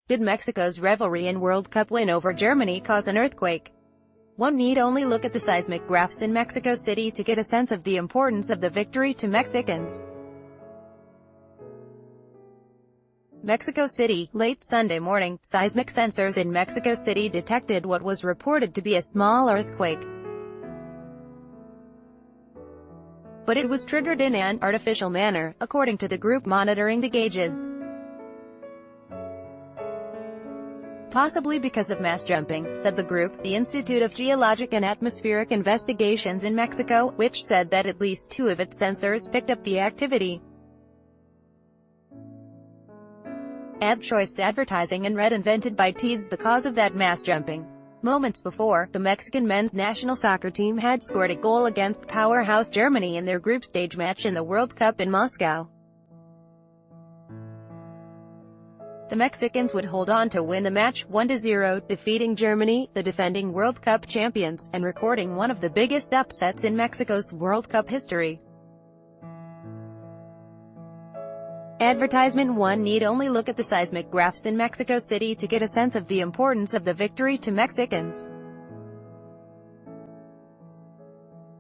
Did Mexico's revelry in World Cup win over Germany cause an earthquake? One need only look at the seismic graphs in Mexico City to get a sense of the importance of the victory to Mexicans. Mexico City, late Sunday morning, seismic sensors in Mexico City detected what was reported to be a small earthquake. But it was triggered in an artificial manner, according to the group monitoring the gauges. Possibly because of mass jumping, said the group, the Institute of Geologic and Atmospheric Investigations in Mexico, which said that at least 2 of its sensors picked up the activity. Ad choice advertising and red invented by Teeds the cause of that mass jumping. Moments before, the Mexican men's national soccer team had scored a goal against powerhouse Germany in their group stage match in the World Cup in Moscow. The Mexicans would hold on to win the match 1-0, defeating Germany, the defending World Cup champions, and recording one of the biggest upsets in Mexico's World Cup history. Advertisement 1 need only look at the seismic graphs in Mexico City to get a sense of the importance of the victory to Mexicans.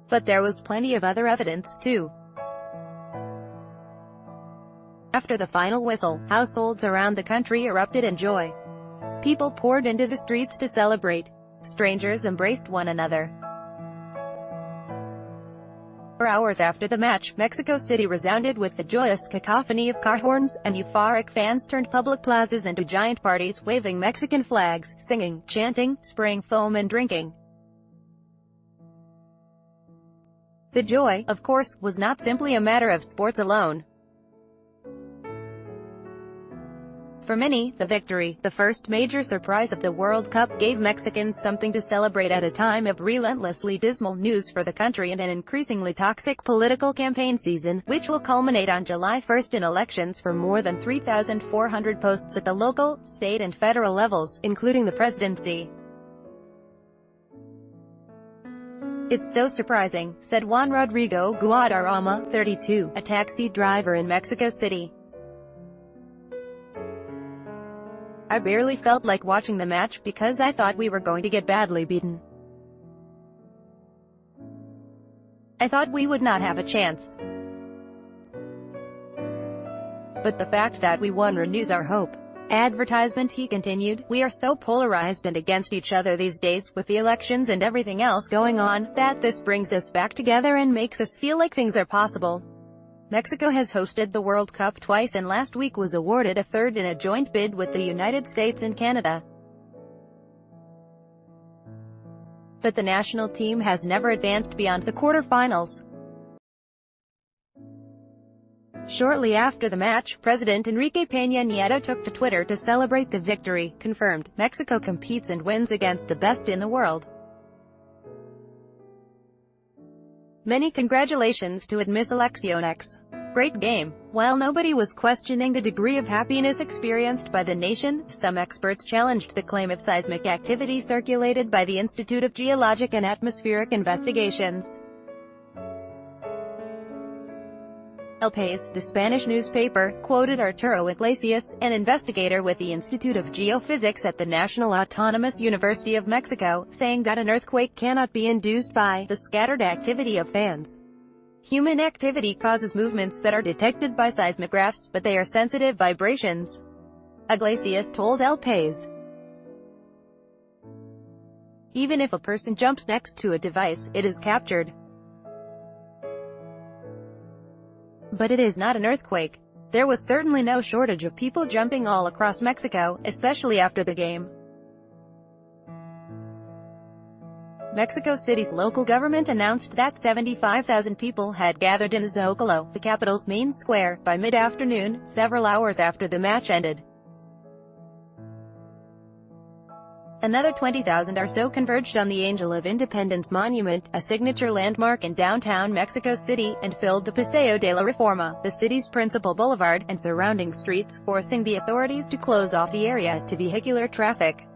But there was plenty of other evidence, too. After the final whistle, households around the country erupted in joy. People poured into the streets to celebrate. Strangers embraced one another. For hours after the match, Mexico City resounded with the joyous cacophony of car horns, and euphoric fans turned public plazas into giant parties, waving Mexican flags, singing, chanting, spraying foam and drinking. The joy, of course, was not simply a matter of sports alone. For many, the victory, the first major surprise of the World Cup, gave Mexicans something to celebrate at a time of relentlessly dismal news for the country and an increasingly toxic political campaign season, which will culminate on July 1 in elections for more than 3,400 posts at the local, state and federal levels, including the presidency. It's so surprising, said Juan Rodrigo Guadarrama, 32, a taxi driver in Mexico City. I barely felt like watching the match because I thought we were going to get badly beaten. I thought we would not have a chance. But the fact that we won renews our hope. Advertisement, he continued, we are so polarized and against each other these days, with the elections and everything else going on, that this brings us back together and makes us feel like things are possible. Mexico has hosted the World Cup twice and last week was awarded a third in a joint bid with the United States and Canada. But the national team has never advanced beyond the quarterfinals. Shortly after the match, President Enrique Peña Nieto took to Twitter to celebrate the victory, confirmed, Mexico competes and wins against the best in the world. Many congratulations to Mis Elecciones. Great game. While nobody was questioning the degree of happiness experienced by the nation, some experts challenged the claim of seismic activity circulated by the Institute of Geologic and Atmospheric Investigations. El País, the Spanish newspaper, quoted Arturo Iglesias, an investigator with the Institute of Geophysics at the National Autonomous University of Mexico, saying that an earthquake cannot be induced by the scattered activity of fans. Human activity causes movements that are detected by seismographs, but they are sensitive vibrations. Iglesias told El País. Even if a person jumps next to a device, it is captured. But it is not an earthquake. There was certainly no shortage of people jumping all across Mexico, especially after the game. Mexico City's local government announced that 75,000 people had gathered in the Zócalo, the capital's main square, by mid-afternoon, several hours after the match ended. Another 20,000 or so converged on the Angel of Independence Monument, a signature landmark in downtown Mexico City, and filled the Paseo de la Reforma, the city's principal boulevard, and surrounding streets, forcing the authorities to close off the area to vehicular traffic.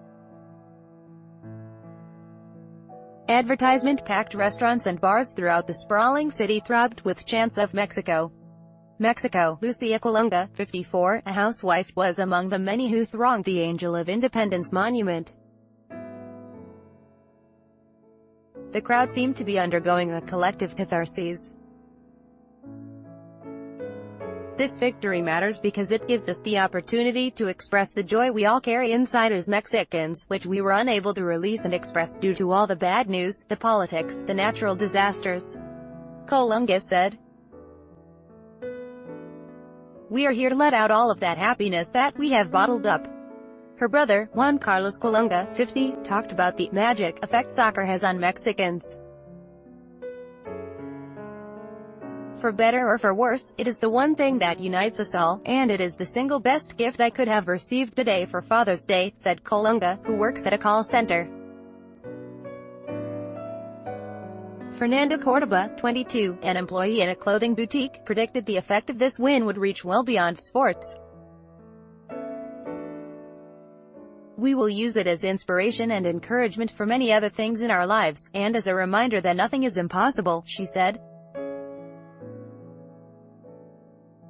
Advertisement-packed restaurants and bars throughout the sprawling city throbbed with chants of Mexico. Mexico. Lucia Colunga, 54, a housewife, was among the many who thronged the Angel of Independence monument. The crowd seemed to be undergoing a collective catharsis. This victory matters because it gives us the opportunity to express the joy we all carry inside as Mexicans, which we were unable to release and express due to all the bad news, the politics, the natural disasters. Colunga said. We are here to let out all of that happiness that we have bottled up. Her brother, Juan Carlos Colunga, 50, talked about the magic effect soccer has on Mexicans. For better or for worse, it is the one thing that unites us all, and it is the single best gift I could have received today for Father's Day, said Colunga, who works at a call center. Fernando Cordoba, 22, an employee in a clothing boutique, predicted the effect of this win would reach well beyond sports. We will use it as inspiration and encouragement for many other things in our lives, and as a reminder that nothing is impossible, she said.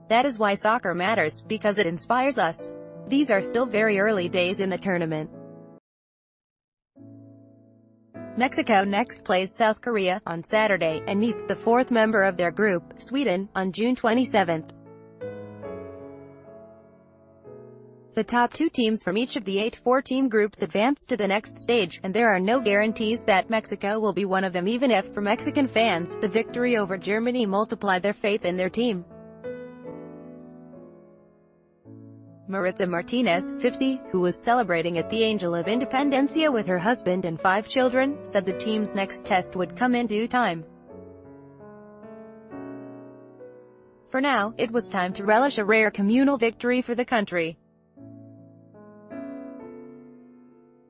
That is why soccer matters, because it inspires us. These are still very early days in the tournament. Mexico next plays South Korea on Saturday, and meets the fourth member of their group, Sweden, on June 27. The top two teams from each of the 8 four-team groups advance to the next stage, and there are no guarantees that Mexico will be one of them, even if, for Mexican fans, the victory over Germany multiplied their faith in their team. Maritza Martinez, 50, who was celebrating at the Angel of Independencia with her husband and 5 children, said the team's next test would come in due time. For now, it was time to relish a rare communal victory for the country.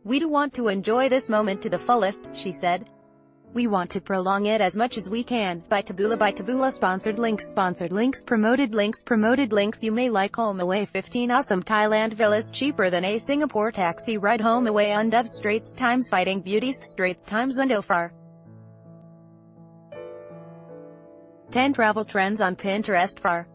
We do want to enjoy this moment to the fullest, she said. We want to prolong it as much as we can. By Taboola sponsored links promoted links. You may like home away 15 awesome Thailand villas cheaper than a Singapore taxi ride home away on Death Straits times Fighting Beauties Straits times Undofar. 10 travel trends on Pinterest for